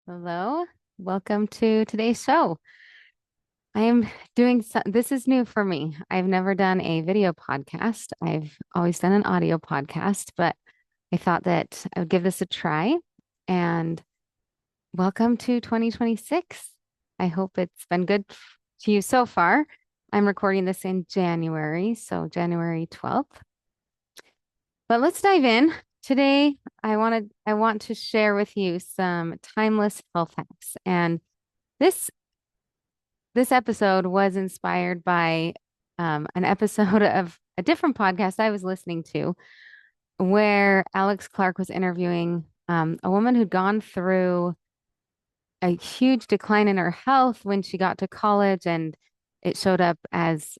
Hello, welcome to today's show. I am this is new for me. I've never done a video podcast. I've always done an audio podcast, but I thought that I would give this a try. And welcome to 2026. I hope it's been good to you so far. I'm recording this in January, so January 12th. But let's dive in. Today, I want to share with you some timeless health hacks. And this this episode was inspired by an episode of a different podcast I was listening to where Alex Clark was interviewing a woman who'd gone through a huge decline in her health when she got to college, and it showed up as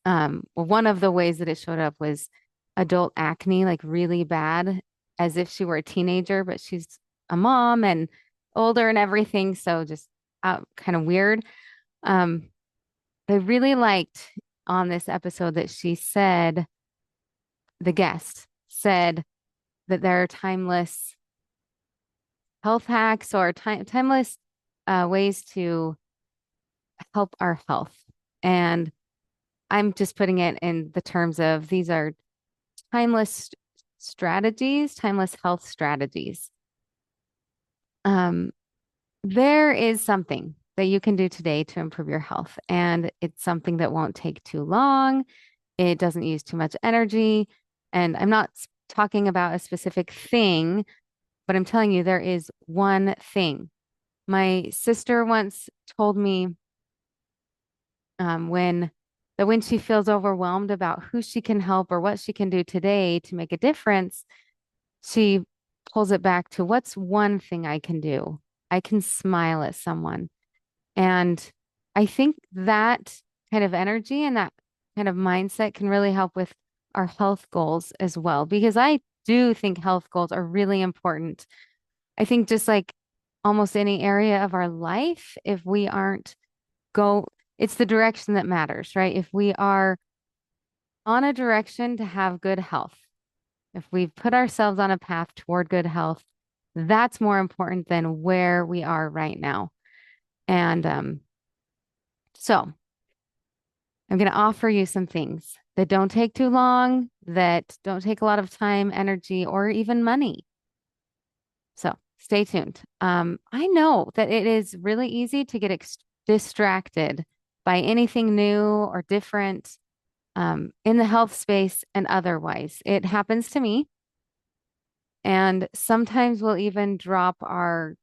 well, one of the ways that it showed up was adult acne, like really bad, as if she were a teenager, but she's a mom and older and everything. So just kind of weird. Um, I really liked on this episode that the guest said that there are timeless health hacks or timeless ways to help our health. And I'm just putting it in the terms of these are timeless strategies, timeless health strategies. Um, there is something that you can do today to improve your health, and it's something that won't take too long. It doesn't use too much energy. And I'm not talking about a specific thing, but I'm telling you, there is one thing. My sister once told me when when she feels overwhelmed about who she can help or what she can do today to make a difference, she pulls it back to what's one thing I can do? I can smile at someone. And I think that kind of energy and that kind of mindset can really help with our health goals as well, because I do think health goals are really important. I think just like almost any area of our life, if we aren't go, it's the direction that matters, right? If we are on a direction to have good health, if we've put ourselves on a path toward good health, that's more important than where we are right now. And so I'm going to offer you some things that don't take too long, that don't take a lot of time, energy, or even money. So stay tuned. I know that it is really easy to get distracted by anything new or different in the health space and otherwise. It happens to me. And sometimes we'll even drop our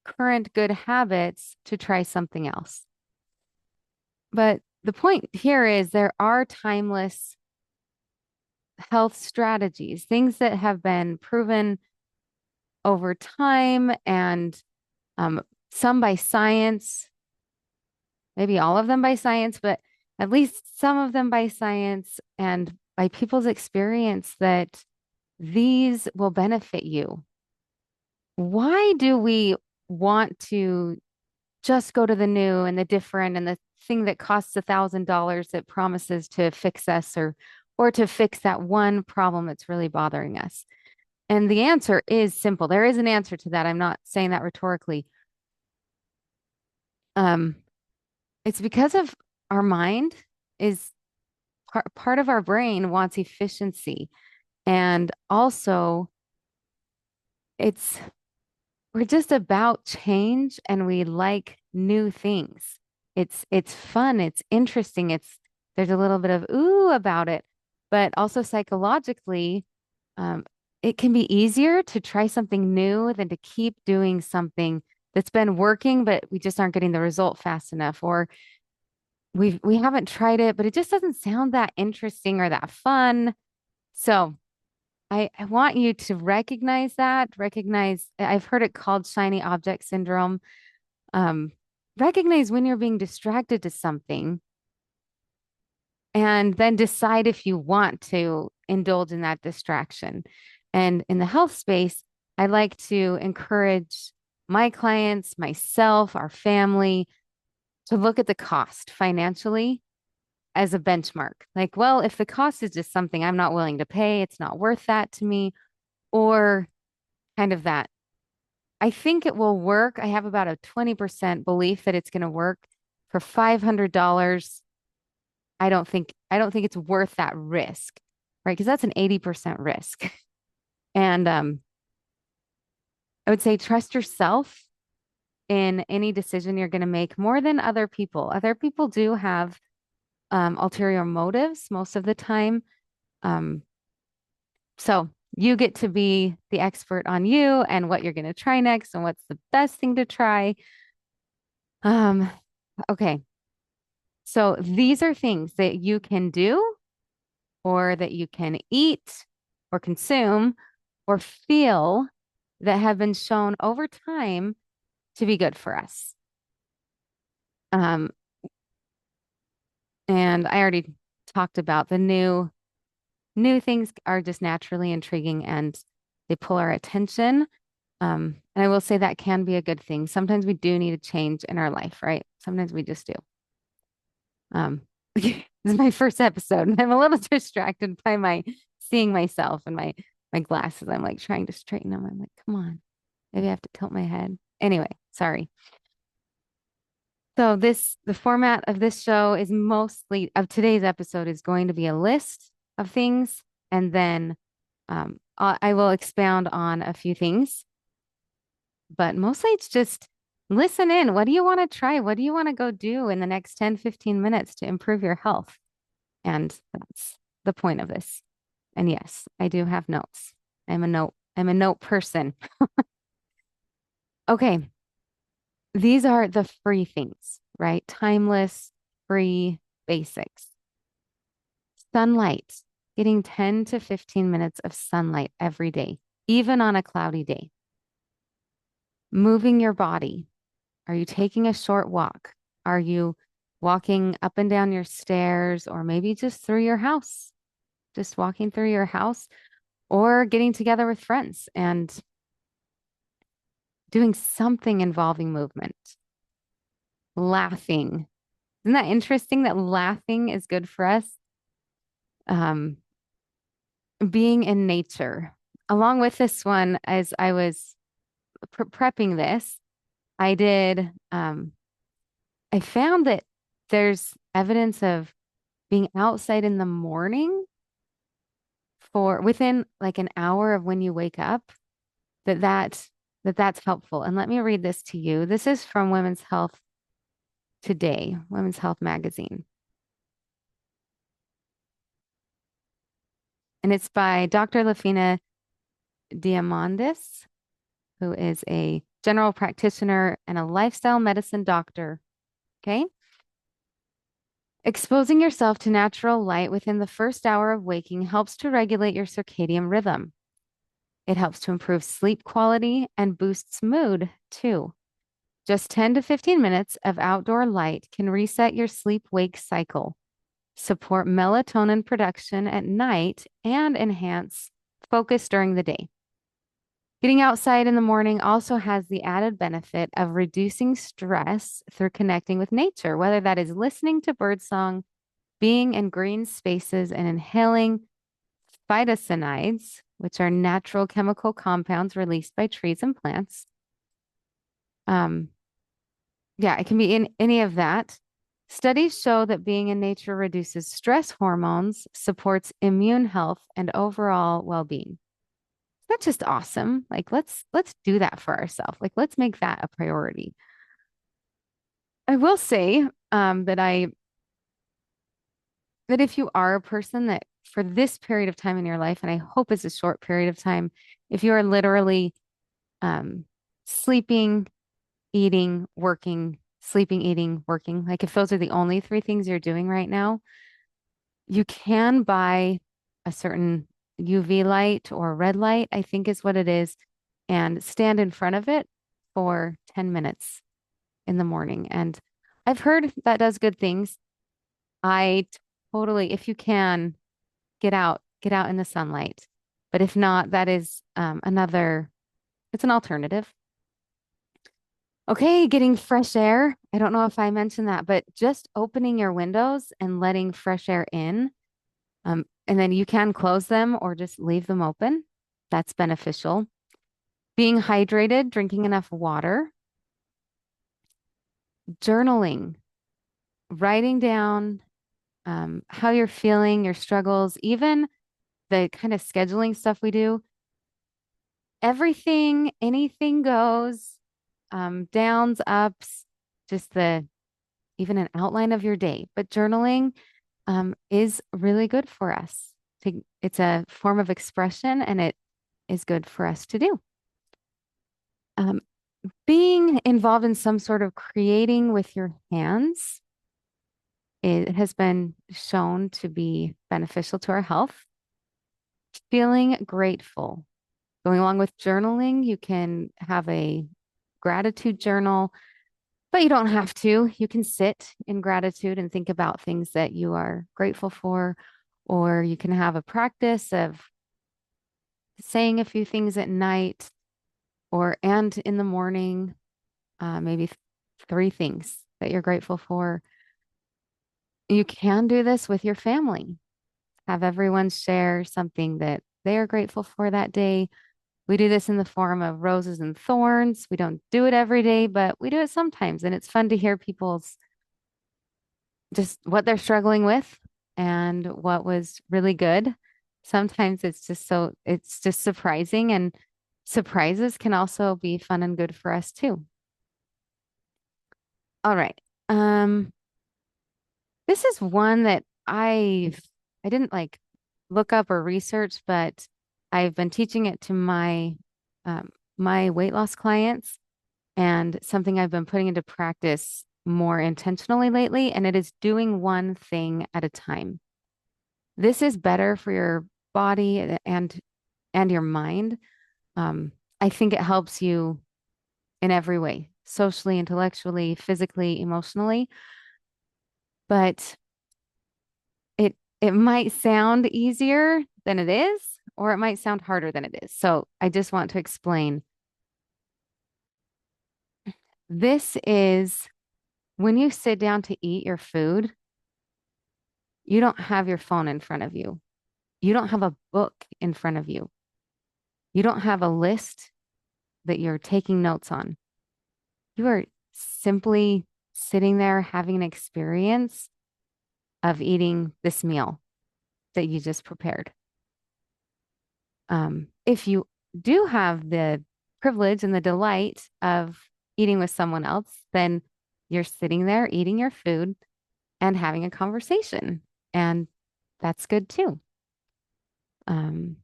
current good habits to try something else. But the point here is there are timeless health strategies, things that have been proven over time and um, some by science, maybe all of them by science, but at least some of them by science and by people's experience that these will benefit you. Why do we want to just go to the new and the different and the thing that costs $1,000 that promises to fix us or to fix that one problem that's really bothering us? And the answer is simple. There is an answer to that. I'm not saying that rhetorically. Um, it's because of our mind is part of our brain wants efficiency. And also it's we're just about change and we like new things. It's fun, it's interesting, there's a little bit of ooh about it, but also psychologically, um, it can be easier to try something new than to keep doing something that's been working, but we just aren't getting the result fast enough, or we haven't tried it, but it just doesn't sound that interesting or that fun. So I want you to recognize that, recognize, I've heard it called shiny object syndrome. Um, Recognize when you're being distracted to something and then decide if you want to indulge in that distraction. And in the health space, I like to encourage my clients, myself, our family to look at the cost financially as a benchmark. Like, well, if the cost is just something I'm not willing to pay, it's not worth that to me, or kind of that I think it will work. I have about a 20% belief that it's going to work. For $500, I don't think it's worth that risk, right? Because that's an 80% risk. And I would say trust yourself in any decision you're going to make more than other people. Other people do have ulterior motives most of the time. Um, so you get to be the expert on you and what you're going to try next and what's the best thing to try. Um, okay. So these are things that you can do or that you can eat or consume or feel that have been shown over time to be good for us. Um, and I already talked about the new things are just naturally intriguing and they pull our attention. And I will say that can be a good thing. Sometimes we do need a change in our life, right? Sometimes we just do. This is my first episode, and I'm a little distracted by my seeing myself and my glasses. I'm like trying to straighten them. I'm like, come on, maybe I have to tilt my head. Anyway, sorry. So the format of this show is mostly of today's episode is going to be a list of things, and then I will expound on a few things, but mostly it's just listen in. What do you want to try? What do you want to go do in the next 10, 15 minutes to improve your health? And that's the point of this. And yes, I do have notes. I'm a note person. Okay. These are the free things, right? Timeless, free basics. Sunlight, getting 10 to 15 minutes of sunlight every day, even on a cloudy day. Moving your body. Are you taking a short walk? Are you walking up and down your stairs or maybe just through your house? Just walking through your house or getting together with friends and doing something involving movement. Laughing. Isn't that interesting that laughing is good for us? Um, being in nature. Along with this one, as I was prepping this, I did, I found that there's evidence of being outside in the morning for within like an hour of when you wake up, that that that's helpful. And let me read this to you. This is from Women's Health Today, Women's Health Magazine. And it's by Dr. Lafina Diamandis, who is a general practitioner and a lifestyle medicine doctor. Okay. Exposing yourself to natural light within the first hour of waking helps to regulate your circadian rhythm. It helps to improve sleep quality and boosts mood too. Just 10 to 15 minutes of outdoor light can reset your sleep-wake cycle, support melatonin production at night, and enhance focus during the day. Getting outside in the morning also has the added benefit of reducing stress through connecting with nature, whether that is listening to birdsong, being in green spaces, and inhaling phytocyanides, which are natural chemical compounds released by trees and plants. Yeah, it can be in any of that. Studies show that being in nature reduces stress hormones, supports immune health, and overall well-being. That's just awesome. Like let's do that for ourselves. Like let's make that a priority. I will say that if you are a person that for this period of time in your life, and I hope it's a short period of time, if you are literally sleeping, eating, working, sleeping, eating, working, like if those are the only three things you're doing right now, you can buy a certain UV light or red light, I think is what it is, and stand in front of it for 10 minutes in the morning. And I've heard that does good things. I totally, if you can, get out in the sunlight. But if not, that is it's an alternative. Okay, getting fresh air. I don't know if I mentioned that, but just opening your windows and letting fresh air in. And then you can close them or just leave them open. That's beneficial. Being hydrated, drinking enough water, journaling, writing down how you're feeling, your struggles, even the kind of scheduling stuff we do. Everything, anything goes, downs, ups, just the even an outline of your day. But journaling is really good for us. It's a form of expression and it is good for us to do. Um, being involved in some sort of creating with your hands, it has been shown to be beneficial to our health. Feeling grateful. Going along with journaling, you can have a gratitude journal, but you don't have to. You can sit in gratitude and think about things that you are grateful for, or you can have a practice of saying a few things at night or and in the morning, maybe three things that you're grateful for. You can do this with your family. Have everyone share something that they are grateful for that day. We do this in the form of roses and thorns. We don't do it every day, but we do it sometimes. And it's fun to hear people's just what they're struggling with and what was really good. Sometimes it's just surprising, and surprises can also be fun and good for us too. All right. This is one that I didn't like look up or research, but I've been teaching it to my weight loss clients and something I've been putting into practice more intentionally lately, and it is doing one thing at a time. This is better for your body and your mind. I think it helps you in every way, socially, intellectually, physically, emotionally, but it might sound easier than it is, or it might sound harder than it is. So I just want to explain. This is when you sit down to eat your food, you don't have your phone in front of you. You don't have a book in front of you. You don't have a list that you're taking notes on. You are simply sitting there having an experience of eating this meal that you just prepared. If you do have the privilege and the delight of eating with someone else, then you're sitting there eating your food and having a conversation. And that's good too. Um,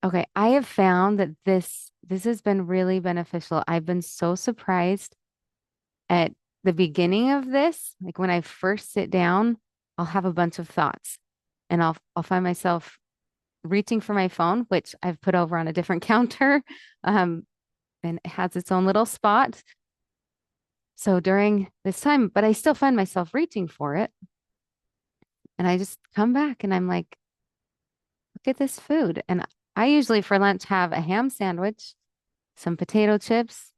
okay, I have found that this has been really beneficial. I've been so surprised at the beginning of this. Like when I first sit down, I'll have a bunch of thoughts and I'll find myself reaching for my phone, which I've put over on a different counter. Um, and it has its own little spot. So during this time, but I still find myself reaching for it. And I just come back and I'm like, look at this food. And I usually for lunch have a ham sandwich, some potato chips,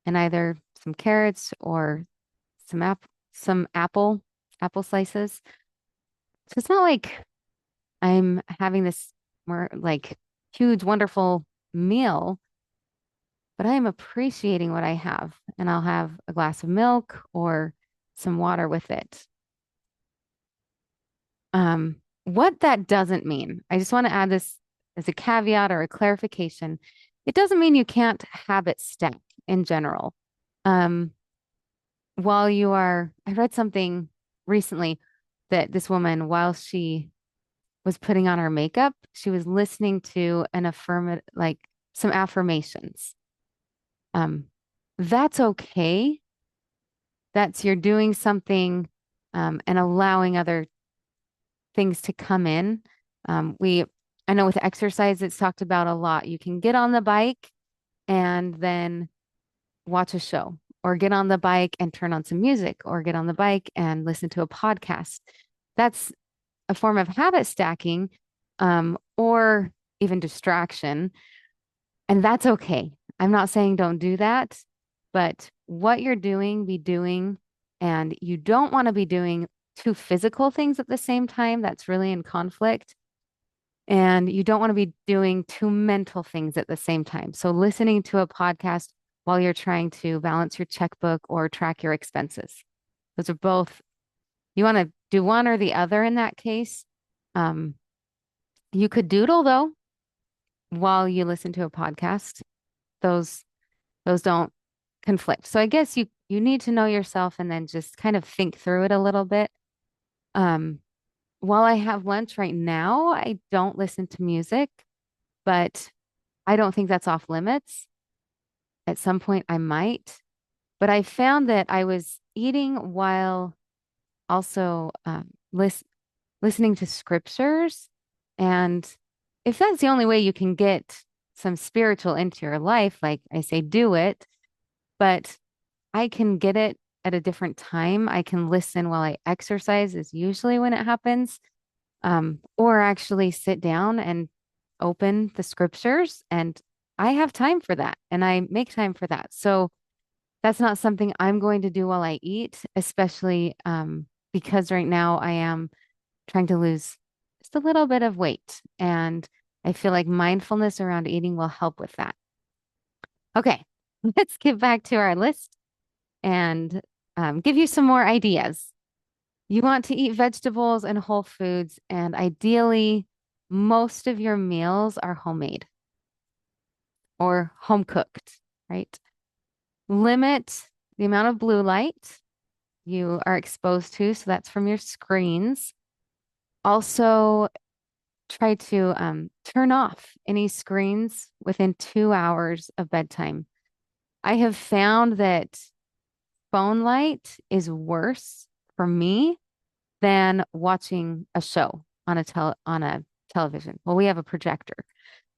and either some carrots or some apple slices. So it's not like I'm having this more like huge, wonderful meal, but I am appreciating what I have. And I'll have a glass of milk or some water with it. What that doesn't mean, I just want to add this as a caveat or a clarification. It doesn't mean you can't habit stack in general. Um, I read something recently that this woman, while she was putting on her makeup, she was listening to an affirmative, like some affirmations. Um, that's okay. That's you're doing something, and allowing other things to come in. I know with exercise, it's talked about a lot. You can get on the bike and then watch a show, or get on the bike and turn on some music, or get on the bike and listen to a podcast. That's a form of habit stacking, or even distraction. And that's okay. I'm not saying don't do that, but what you're doing, be doing, and you don't want to be doing two physical things at the same time. That's really in conflict. And you don't want to be doing two mental things at the same time. So listening to a podcast while you're trying to balance your checkbook or track your expenses. Those are both, you want to do one or the other in that case. Um, you could doodle though while you listen to a podcast. Those those don't conflict. So I guess you need to know yourself and then just kind of think through it a little bit. Um, while I have lunch right now, I don't listen to music, but I don't think that's off limits. At some point, I might, but I found that I was eating while also listening to scriptures. And if that's the only way you can get some spiritual into your life, like I say, do it. But I can get it at a different time. I can listen while I exercise, is usually when it happens, or actually sit down and open the scriptures. And I have time for that and I make time for that. So that's not something I'm going to do while I eat, especially because right now I am trying to lose just a little bit of weight. And I feel like mindfulness around eating will help with that. Okay, let's get back to our list and give you some more ideas. You want to eat vegetables and whole foods, and ideally, most of your meals are homemade or home cooked, right? Limit the amount of blue light you are exposed to. So that's from your screens. Also, try to turn off any screens within 2 hours of bedtime. I have found that phone light is worse for me than watching a show on a television. Well, we have a projector,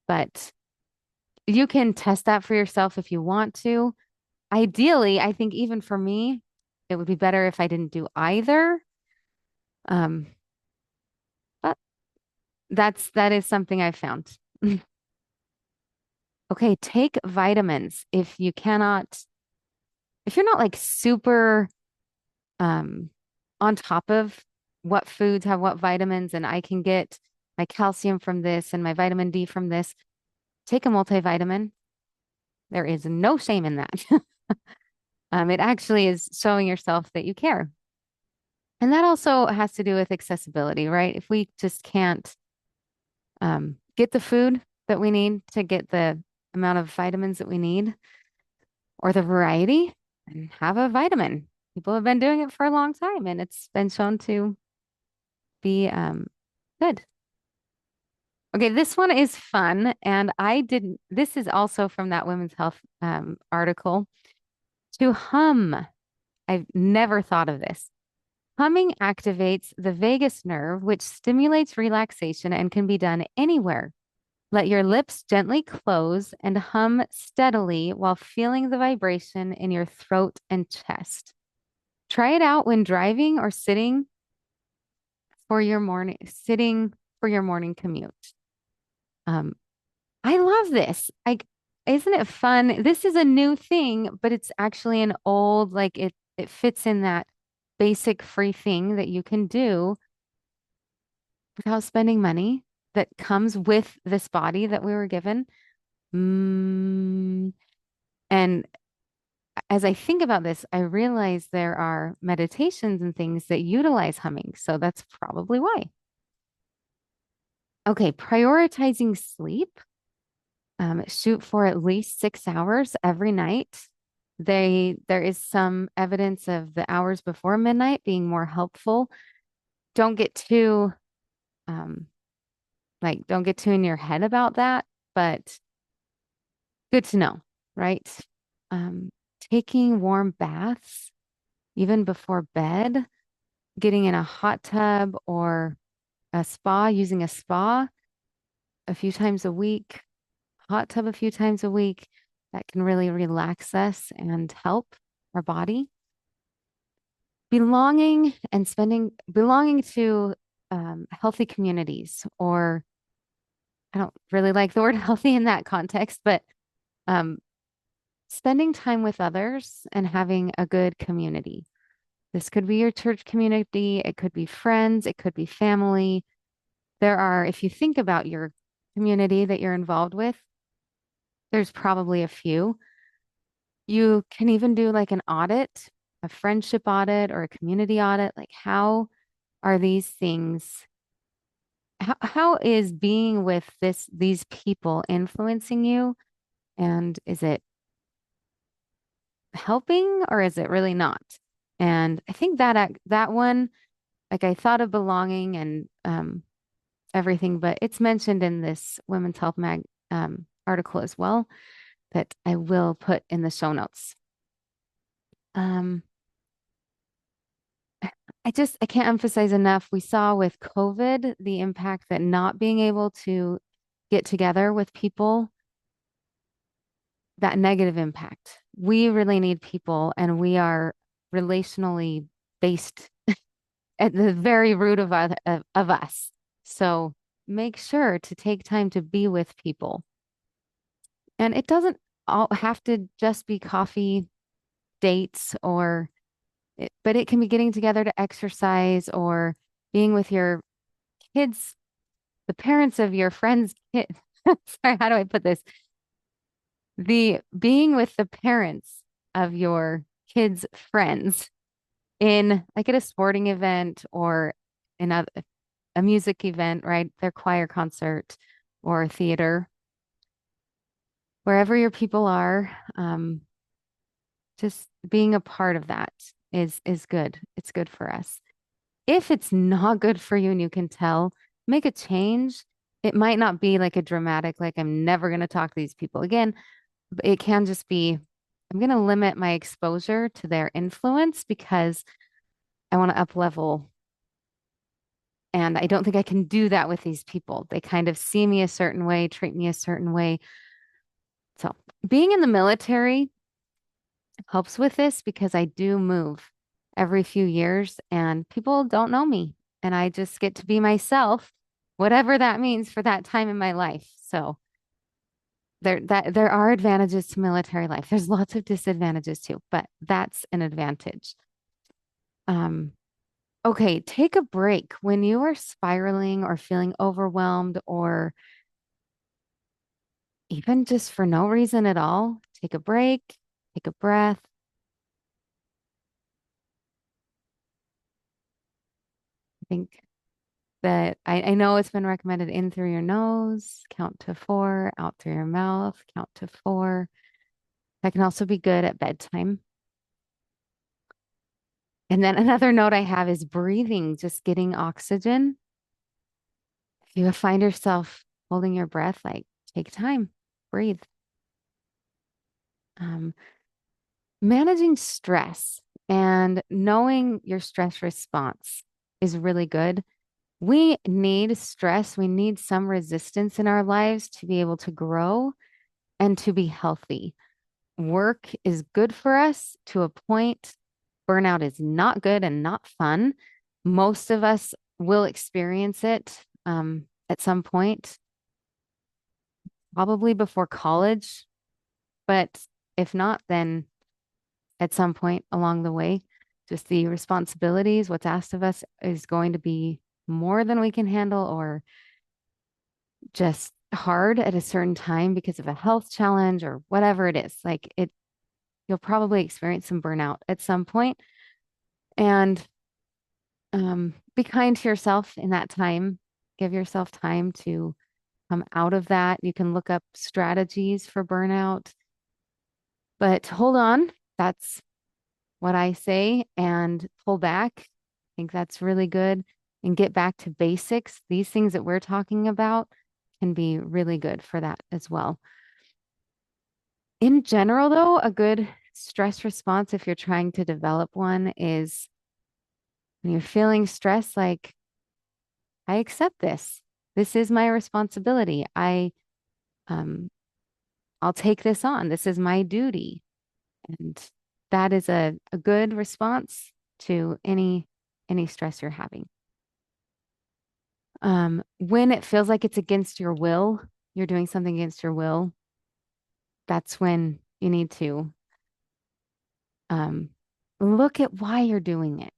but you can test that for yourself if you want to. Ideally, I think even for me, it would be better if I didn't do either. Um, but that is something I found. Okay, take vitamins if you're not like super um on top of what foods have what vitamins, and I can get my calcium from this and my vitamin D from this, take a multivitamin. There is no shame in that. It actually is showing yourself that you care. And that also has to do with accessibility, right? If we just can't get the food that we need to get the amount of vitamins that we need or the variety, and have a vitamin. People have been doing it for a long time and it's been shown to be good. Okay, this one is fun. And this is also from that Women's Health article. To hum. I've never thought of this. Humming activates the vagus nerve, which stimulates relaxation and can be done anywhere. Let your lips gently close and hum steadily while feeling the vibration in your throat and chest. Try it out when driving or sitting for your morning commute. Um, I love this. Isn't it fun? This is a new thing, but it's actually an old, like it fits in that basic free thing that you can do without spending money that comes with this body that we were given. Mm. And as I think about this, I realize there are meditations and things that utilize humming. So that's probably why. Okay, prioritizing sleep. Shoot for at least 6 hours every night. There is some evidence of the hours before midnight being more helpful. Don't get too um, don't get too in your head about that, but good to know, right? Um, taking warm baths even before bed, getting in a hot tub or a spa, using a spa a few times a week, hot tub a few times a week, that can really relax us and help our body. Belonging to healthy communities, or I don't really like the word healthy in that context, but um, spending time with others and having a good community. This could be your church community, it could be friends, it could be family. There are, if you think about your community that you're involved with, there's probably a few. You can even do like an audit, a friendship audit or a community audit. Like, how are these things? How is being with these people influencing you? And is it helping or is it really not? And I think that one, like I thought of belonging and everything, but it's mentioned in this Women's Health Mag article as well that I will put in the show notes. Um, I can't emphasize enough. We saw with COVID the impact that not being able to get together with people, that negative impact. We really need people, and we are relationally based at the very root of us. So make sure to take time to be with people. And it doesn't all have to just be coffee dates but it can be getting together to exercise or being with your kids, the parents of your friends' kid. Sorry, how do I put this? The being with the parents of your kids' friends in like at a sporting event or in a music event, right? Their choir concert or theater, wherever your people are, just being a part of that is good. It's good for us. If it's not good for you and you can tell, make a change. It might not be like a dramatic, like I'm never going to talk to these people again. But it can just be, I'm going to limit my exposure to their influence because I want to up level. And I don't think I can do that with these people. They kind of see me a certain way, treat me a certain way. So being in the military helps with this because I do move every few years and people don't know me. And I just get to be myself, whatever that means for that time in my life. So there are advantages to military life. There's lots of disadvantages too, but that's an advantage. Um, okay, take a break when you are spiraling or feeling overwhelmed or even just for no reason at all. Take a break, take a breath. I think that I know it's been recommended in through your nose, count to four, out through your mouth, count to four. That can also be good at bedtime. And then another note I have is breathing, just getting oxygen. If you find yourself holding your breath, like take time, breathe. Um, Managing stress and knowing your stress response is really good. We need stress. We need some resistance in our lives to be able to grow and to be healthy. Work is good for us to a point. Burnout is not good and not fun. Most of us will experience it at some point, probably before college. But if not, then at some point along the way, just the responsibilities, what's asked of us is going to be more than we can handle or just hard at a certain time because of a health challenge or whatever it is. Like you'll probably experience some burnout at some point and be kind to yourself in that time. Give yourself time to come out of that. You can look up strategies for burnout, but hold on. That's what I say and pull back. I think that's really good and get back to basics. These things that we're talking about can be really good for that as well. In general, though, a good stress response, if you're trying to develop one, is when you're feeling stress, like, I accept this. This is my responsibility. Um, I'll take this on. This is my duty. And that is a good response to any stress you're having. When it feels like it's against your will, you're doing something against your will, that's when you need to um, look at why you're doing it.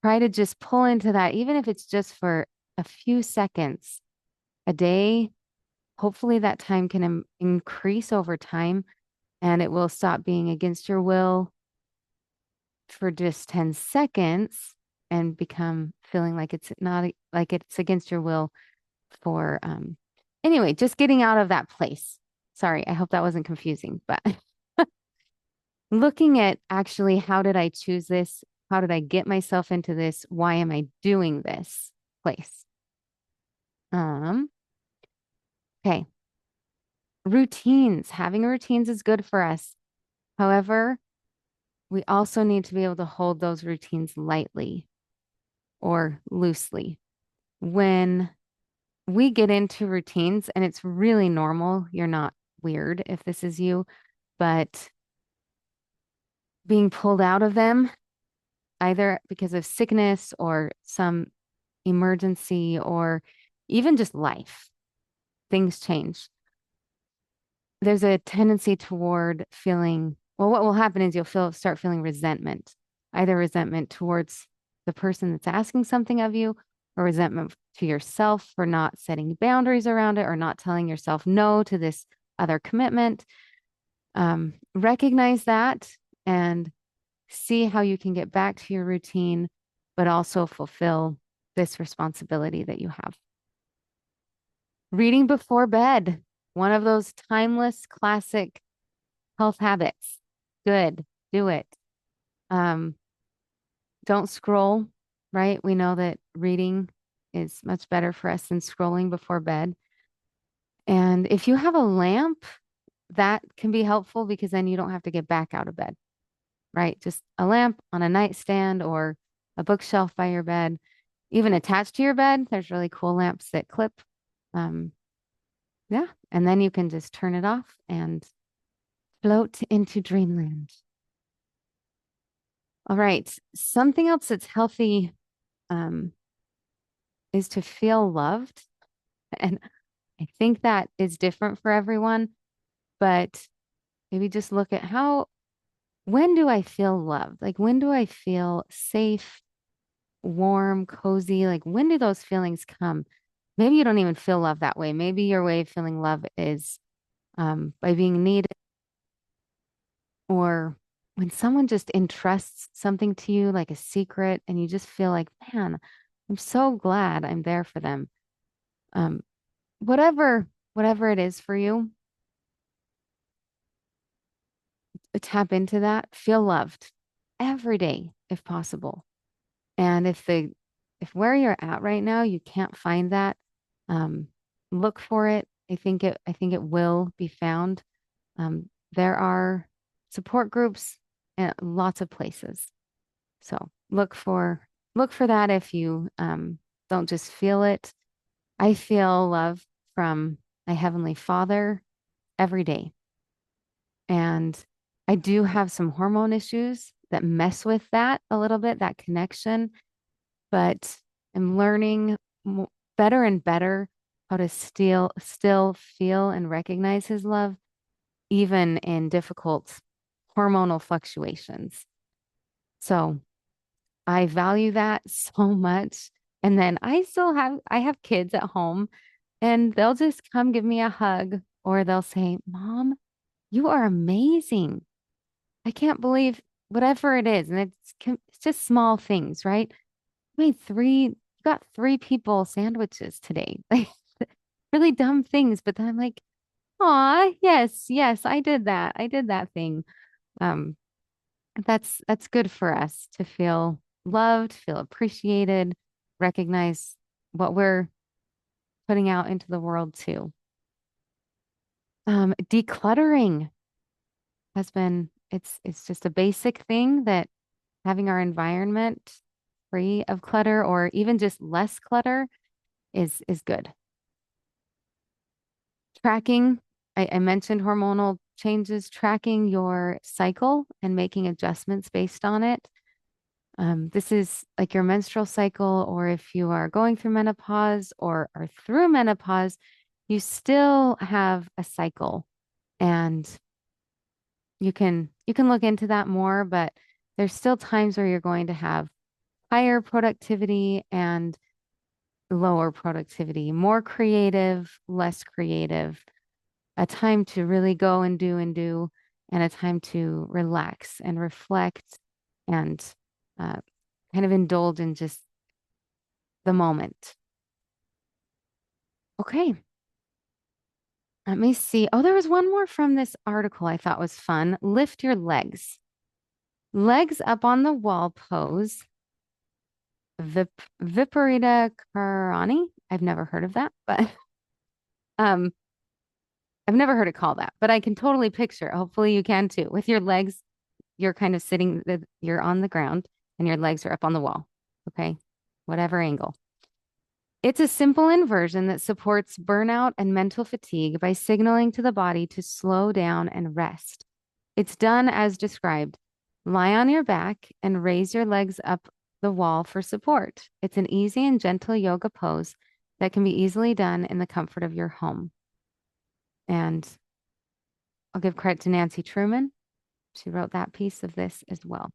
Try to just pull into that, even if it's just for a few seconds a day, hopefully that time can increase over time and it will stop being against your will for just 10 seconds and become feeling like it's not like it's against your will for anyway, just getting out of that place. Sorry, I hope that wasn't confusing, but looking at actually how did I choose this? How did I get myself into this? Why am I doing this place? Um, okay. Routines. Having routines is good for us. However, we also need to be able to hold those routines lightly or loosely. When we get into routines, and it's really normal, you're not weird if this is you, but being pulled out of them, either because of sickness or some emergency or even just life, things change. There's a tendency toward feeling, well, what will happen is start feeling resentment, either resentment towards the person that's asking something of you or resentment to yourself for not setting boundaries around it or not telling yourself no to this other commitment. Recognize that and see how you can get back to your routine, but also fulfill this responsibility that you have. Reading before bed, one of those timeless classic health habits. Good. Do it. Um, don't scroll, right? We know that reading is much better for us than scrolling before bed. And if you have a lamp, that can be helpful because then you don't have to get back out of bed, right? Just a lamp on a nightstand or a bookshelf by your bed, even attached to your bed. There's really cool lamps that clip. Um, yeah. And then you can just turn it off and float into dreamland. All right. Something else that's healthy um, is to feel loved. And I think that is different for everyone, but maybe just look at when do I feel loved? Like, when do I feel safe, warm, cozy? Like, when do those feelings come? Maybe you don't even feel love that way. Maybe your way of feeling love is by being needed or when someone just entrusts something to you, like a secret, and you just feel like, man, I'm so glad I'm there for them. Um, whatever it is for you, tap into that, feel loved every day if possible. And if where you're at right now, you can't find that, um, look for it. I think it will be found. There are support groups at lots of places. So look for that if you don't just feel it. I feel love from my Heavenly Father every day. And I do have some hormone issues that mess with that a little bit, that connection, but I'm learning better and better how to still feel and recognize his love, even in difficult hormonal fluctuations. So I value that so much. And then I have kids at home and they'll just come give me a hug or they'll say, Mom, you are amazing. I can't believe whatever it is. And it's just small things, right? I made you got 3 people sandwiches today. Like really dumb things, but then I'm like, aw, yes, yes, I did that. I did that thing. Um, that's good for us to feel loved, feel appreciated, recognize what we're putting out into the world too. Decluttering it's just a basic thing that having our environment free of clutter or even just less clutter is good. Tracking, I mentioned hormonal changes, tracking your cycle and making adjustments based on it. This is like your menstrual cycle, or if you are going through menopause or are through menopause, you still have a cycle and you can look into that more, but there's still times where you're going to have higher productivity and lower productivity, more creative, less creative, a time to really go and do, and a time to relax and reflect and uh, kind of indulge in just the moment. Okay, let me see. Oh, there was one more from this article I thought was fun. Lift your legs. Legs up on the wall pose. Viparita Karani. I've never heard of that, but um, I've never heard it called that, but I can totally picture. Hopefully you can too. With your legs, you're kind of sitting, you're on the ground and your legs are up on the wall. Okay. Whatever angle. It's a simple inversion that supports burnout and mental fatigue by signaling to the body to slow down and rest. It's done as described. Lie on your back and raise your legs up the wall for support. It's an easy and gentle yoga pose that can be easily done in the comfort of your home. And I'll give credit to Nancy Truman. She wrote that piece of this as well.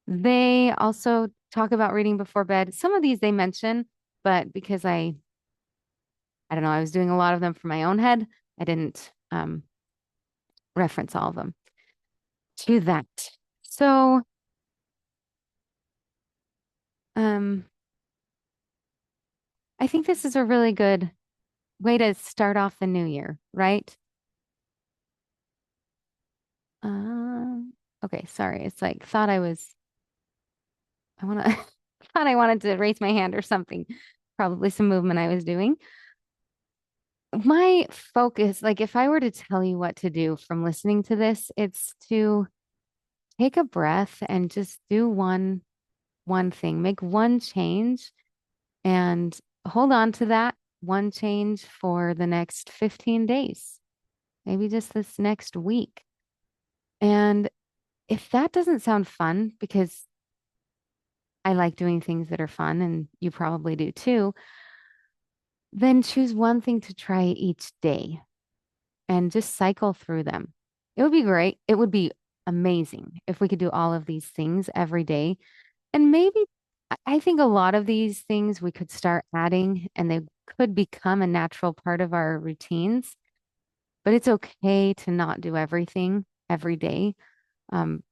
They also talk about reading before bed. Some of these they mention, but because I don't know, I was doing a lot of them for my own head, I didn't reference all of them to that. So, um, I think this is a really good way to start off the new year, right? Okay, sorry. It's like I want to, thought I wanted to raise my hand or something. Probably some movement I was doing. My focus, like if I were to tell you what to do from listening to this, it's to take a breath and just do one thing, make one change and hold on to that one change for the next 15 days, maybe just this next week. And if that doesn't sound fun, because I like doing things that are fun and you probably do too, then choose one thing to try each day and just cycle through them. It would be great. It would be amazing if we could do all of these things every day. And maybe I think a lot of these things we could start adding and they could become a natural part of our routines, but it's okay to not do everything every day. Um,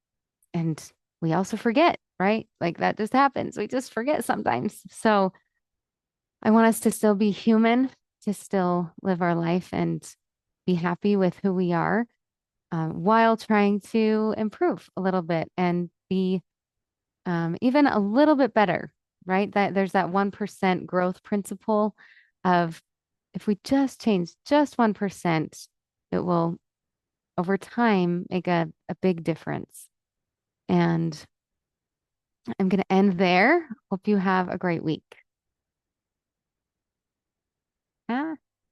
and we also forget, right? Like that just happens. We just forget sometimes. So I want us to still be human, to still live our life and be happy with who we are, while trying to improve a little bit and be even a little bit better, right? That there's that 1% growth principle of if we just change just 1%, it will over time make a big difference. And I'm going to end there. Hope you have a great week. Ah.